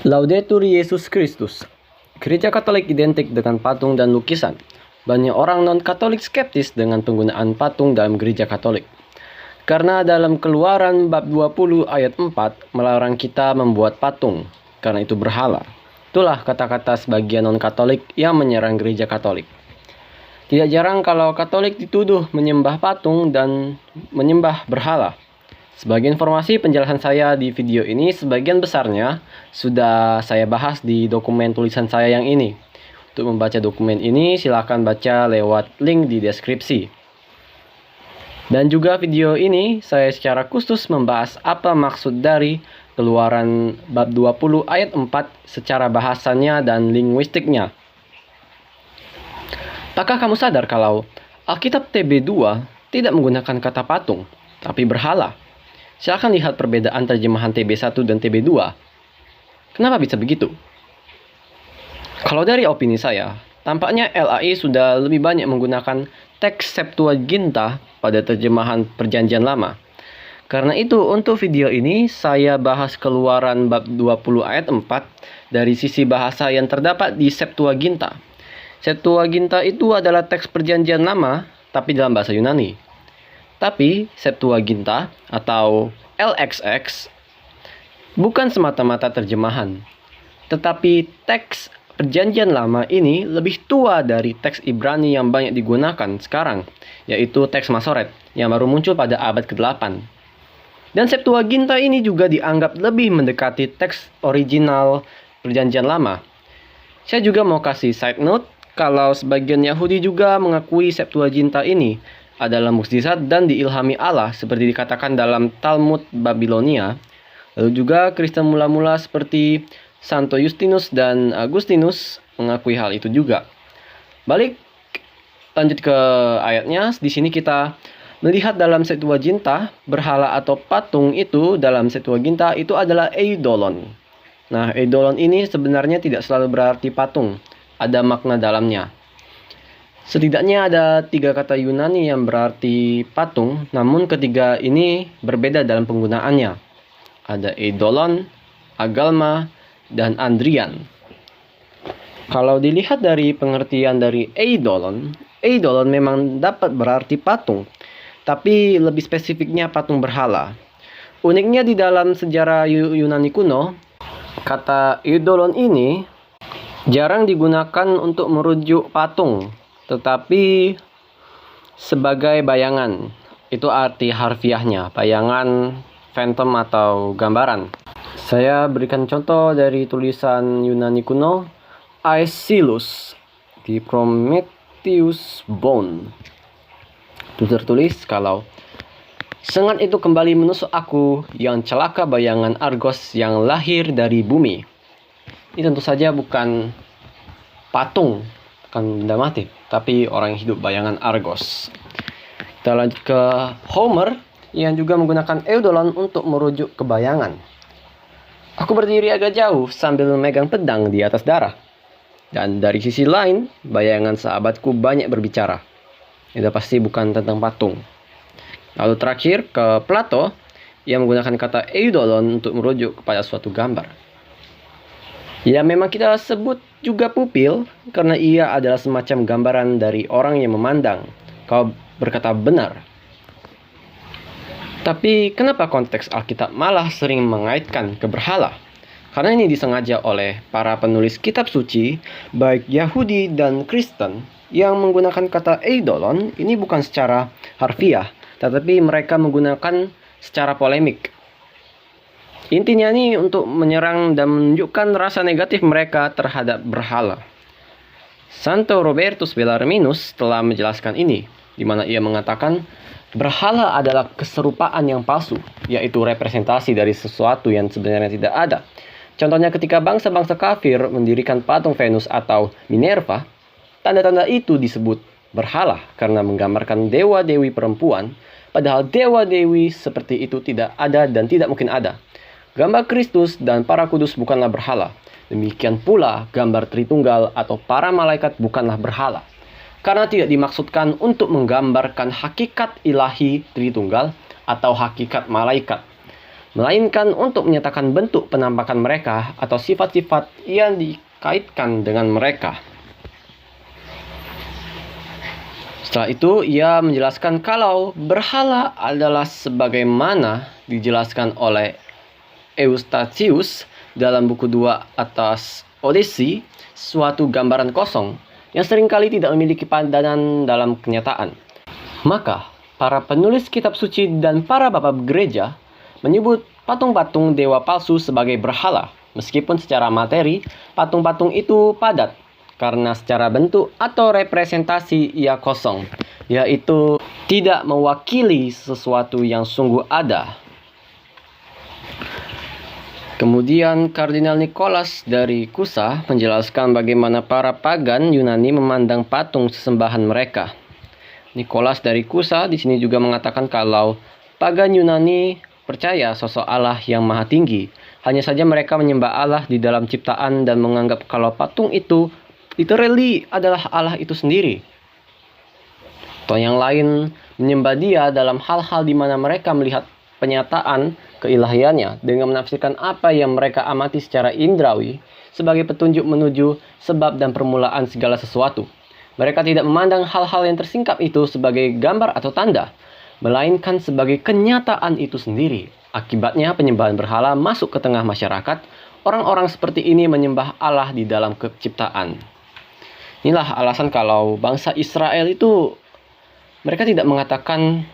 Laudetur Yesus Kristus. Gereja Katolik identik dengan patung dan lukisan. Banyak orang non-Katolik skeptis dengan penggunaan patung dalam gereja Katolik. Karena dalam Keluaran bab 20 ayat 4 melarang kita membuat patung, karena itu berhala. Itulah kata-kata sebagian non-Katolik yang menyerang gereja Katolik. Tidak jarang kalau Katolik dituduh menyembah patung dan menyembah berhala. Sebagai informasi penjelasan saya di video ini sebagian besarnya sudah saya bahas di dokumen tulisan saya yang ini. Untuk membaca dokumen ini silakan baca lewat link di deskripsi. Dan juga video ini saya secara khusus membahas apa maksud dari Keluaran bab 20 ayat 4 secara bahasannya dan linguistiknya. Apakah kamu sadar kalau Alkitab TB2 tidak menggunakan kata patung, tapi berhala? Silakan lihat perbedaan terjemahan TB1 dan TB2. Kenapa bisa begitu? Kalau dari opini saya, tampaknya LAI sudah lebih banyak menggunakan teks Septuaginta pada terjemahan Perjanjian Lama. Karena itu, untuk video ini saya bahas Keluaran bab 20 ayat 4 dari sisi bahasa yang terdapat di Septuaginta. Septuaginta itu adalah teks Perjanjian Lama, tapi dalam bahasa Yunani. Tapi Septuaginta atau LXX bukan semata-mata terjemahan, tetapi teks Perjanjian Lama ini lebih tua dari teks Ibrani yang banyak digunakan sekarang, yaitu teks Masoret yang baru muncul pada abad ke-8. Dan Septuaginta ini juga dianggap lebih mendekati teks original Perjanjian Lama. Saya juga mau kasih side note kalau sebagian Yahudi juga mengakui Septuaginta ini adalah mukjizat dan diilhami Allah seperti dikatakan dalam Talmud Babilonia. Lalu juga Kristen mula-mula seperti Santo Justinus dan Agustinus mengakui hal itu juga. Lanjut ke ayatnya. Di sini kita melihat dalam Septuaginta, berhala atau patung itu dalam Septuaginta itu adalah eidolon. Nah, eidolon ini sebenarnya tidak selalu berarti patung. Ada makna dalamnya. Setidaknya ada 3 kata Yunani yang berarti patung, namun ketiga ini berbeda dalam penggunaannya. Ada eidolon, agalma, dan andrian. Kalau dilihat dari pengertian dari eidolon, eidolon memang dapat berarti patung, tapi lebih spesifiknya patung berhala. Uniknya di dalam sejarah Yunani kuno, kata eidolon ini jarang digunakan untuk merujuk patung, tetapi sebagai bayangan. Itu arti harfiahnya, bayangan, phantom atau gambaran. Saya berikan contoh dari tulisan Yunani kuno, Aeschylus di Prometheus Bone. Itu tertulis kalau sengat itu kembali menusuk aku yang celaka bayangan Argos yang lahir dari bumi. Ini tentu saja bukan patung, bukan benda mati, tapi orang yang hidup, bayangan Argos. Kita lanjut ke Homer yang juga menggunakan eidolon untuk merujuk ke bayangan. Aku berdiri agak jauh sambil memegang pedang di atas darah. Dan dari sisi lain, bayangan sahabatku banyak berbicara. Itu pasti bukan tentang patung. Lalu terakhir ke Plato yang menggunakan kata eidolon untuk merujuk kepada suatu gambar. Ya, memang kita sebut juga pupil karena ia adalah semacam gambaran dari orang yang memandang. Kau berkata benar. Tapi kenapa konteks Alkitab malah sering mengaitkan ke berhala? Karena ini disengaja oleh para penulis kitab suci, baik Yahudi dan Kristen, yang menggunakan kata eidolon ini bukan secara harfiah, tetapi mereka menggunakan secara polemik. Intinya ini untuk menyerang dan menunjukkan rasa negatif mereka terhadap berhala. Santo Robertus Bellarminus telah menjelaskan ini, di mana ia mengatakan berhala adalah keserupaan yang palsu, yaitu representasi dari sesuatu yang sebenarnya tidak ada. Contohnya ketika bangsa-bangsa kafir mendirikan patung Venus atau Minerva, tanda-tanda itu disebut berhala karena menggambarkan dewa-dewi perempuan, padahal dewa-dewi seperti itu tidak ada dan tidak mungkin ada. Gambar Kristus dan para kudus bukanlah berhala. Demikian pula gambar Tritunggal atau para malaikat bukanlah berhala. Karena tidak dimaksudkan untuk menggambarkan hakikat ilahi Tritunggal atau hakikat malaikat. melainkan untuk menyatakan bentuk penampakan mereka atau sifat-sifat yang dikaitkan dengan mereka. Setelah itu, ia menjelaskan kalau berhala adalah sebagaimana dijelaskan oleh Eustathius dalam buku 2 atas Odyssey, suatu gambaran kosong yang seringkali tidak memiliki padanan dalam kenyataan. Maka, para penulis kitab suci dan para bapak gereja menyebut patung-patung dewa palsu sebagai berhala, meskipun secara materi patung-patung itu padat, karena secara bentuk atau representasi ia kosong, yaitu tidak mewakili sesuatu yang sungguh ada. Kemudian Kardinal Nicholas dari Kusa menjelaskan bagaimana para pagan Yunani memandang patung sesembahan mereka. Nicholas dari Kusa di sini juga mengatakan kalau pagan Yunani percaya sosok Allah yang maha tinggi. Hanya saja mereka menyembah Allah di dalam ciptaan dan menganggap kalau patung itu literally adalah Allah itu sendiri. Atau yang lain menyembah dia dalam hal-hal di mana mereka melihat penyataan keilahiannya dengan menafsirkan apa yang mereka amati secara indrawi sebagai petunjuk menuju sebab dan permulaan segala sesuatu. Mereka tidak memandang hal-hal yang tersingkap itu sebagai gambar atau tanda, melainkan sebagai kenyataan itu sendiri. Akibatnya penyembahan berhala masuk ke tengah masyarakat. Orang-orang seperti ini menyembah Allah di dalam ciptaan. Inilah alasan kalau bangsa Israel itu mereka tidak mengatakan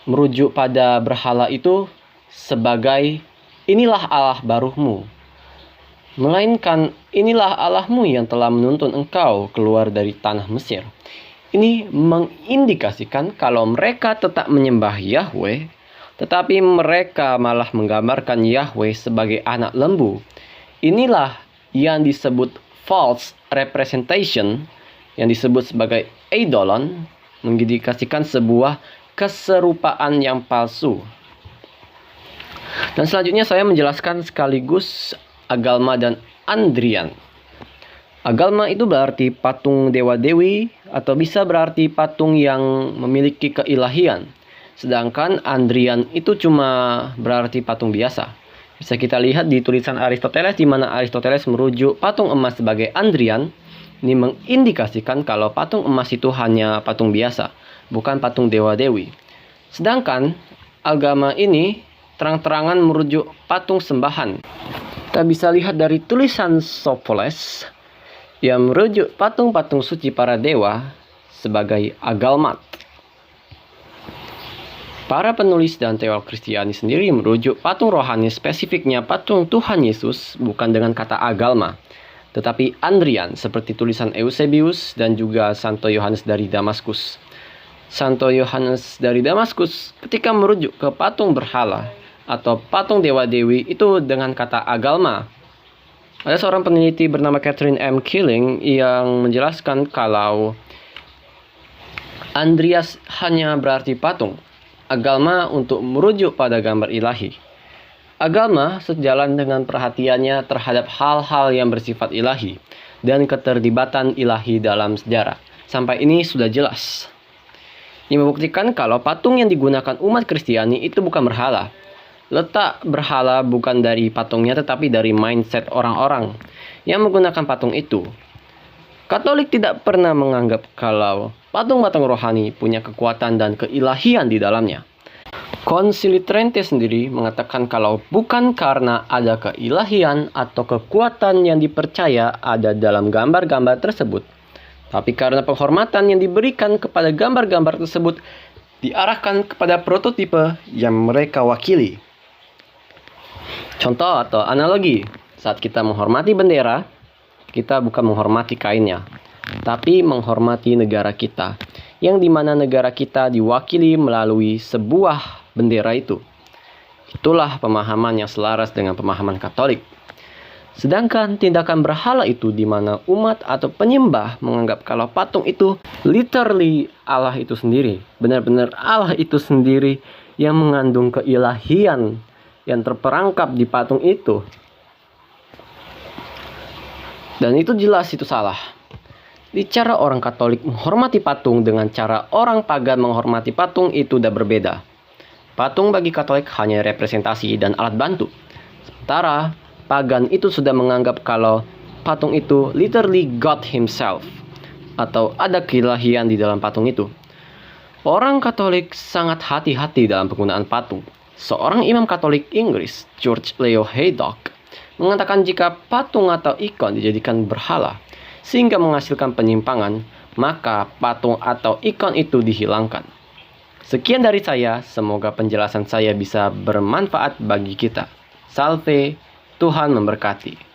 merujuk pada berhala itu sebagai inilah Allah barumu, melainkan inilah Allahmu yang telah menuntun engkau keluar dari tanah Mesir. Ini mengindikasikan kalau mereka tetap menyembah Yahweh, tetapi mereka malah menggambarkan Yahweh sebagai anak lembu. Inilah yang disebut false representation, yang disebut sebagai eidolon, mengindikasikan sebuah keserupaan yang palsu. Dan selanjutnya saya menjelaskan sekaligus agalma dan andrian. Agalma itu berarti patung dewa-dewi atau bisa berarti patung yang memiliki keilahian. Sedangkan andrian itu cuma berarti patung biasa. Bisa kita lihat di tulisan Aristoteles di mana Aristoteles merujuk patung emas sebagai andrian. Ini mengindikasikan kalau patung emas itu hanya patung biasa, bukan patung dewa-dewi. Sedangkan agama ini terang-terangan merujuk patung sembahan. Kita bisa lihat dari tulisan Sophocles yang merujuk patung-patung suci para dewa sebagai agalmat. Para penulis dan teolog Kristiani sendiri merujuk patung rohani spesifiknya patung Tuhan Yesus bukan dengan kata agalma, tetapi andrian seperti tulisan Eusebius dan juga Santo Yohanes dari Damaskus. Santo Yohanes dari Damaskus ketika merujuk ke patung berhala atau patung dewa-dewi itu dengan kata agalma. Ada seorang peneliti bernama Catherine M. Killing yang menjelaskan kalau Andrias hanya berarti patung, agalma untuk merujuk pada gambar ilahi. Agalma sejalan dengan perhatiannya terhadap hal-hal yang bersifat ilahi dan keterlibatan ilahi dalam sejarah. Sampai ini sudah jelas. Ini membuktikan kalau patung yang digunakan umat Kristiani itu bukan berhala. Letak berhala bukan dari patungnya tetapi dari mindset orang-orang yang menggunakan patung itu. Katolik tidak pernah menganggap kalau patung-patung rohani punya kekuatan dan keilahian di dalamnya. Konsili Trente sendiri mengatakan kalau bukan karena ada keilahian atau kekuatan yang dipercaya ada dalam gambar-gambar tersebut, tapi karena penghormatan yang diberikan kepada gambar-gambar tersebut diarahkan kepada prototipe yang mereka wakili. Contoh atau analogi, saat kita menghormati bendera, kita bukan menghormati kainnya, tapi menghormati negara kita, yang dimana negara kita diwakili melalui sebuah bendera itu. Itulah pemahaman yang selaras dengan pemahaman Katolik. Sedangkan tindakan berhala itu di mana umat atau penyembah menganggap kalau patung itu literally Allah itu sendiri, benar-benar Allah itu sendiri yang mengandung keilahian yang terperangkap di patung itu. Dan itu jelas itu salah. Di cara orang Katolik menghormati patung dengan cara orang pagan menghormati patung itu udah berbeda. Patung bagi Katolik hanya representasi dan alat bantu. Sementara pagan itu sudah menganggap kalau patung itu literally God himself, atau ada keilahian di dalam patung itu. Orang Katolik sangat hati-hati dalam penggunaan patung. Seorang imam Katolik Inggris, George Leo Haydock, mengatakan jika patung atau ikon dijadikan berhala sehingga menghasilkan penyimpangan, maka patung atau ikon itu dihilangkan. Sekian dari saya, semoga penjelasan saya bisa bermanfaat bagi kita. Salve, Tuhan memberkati.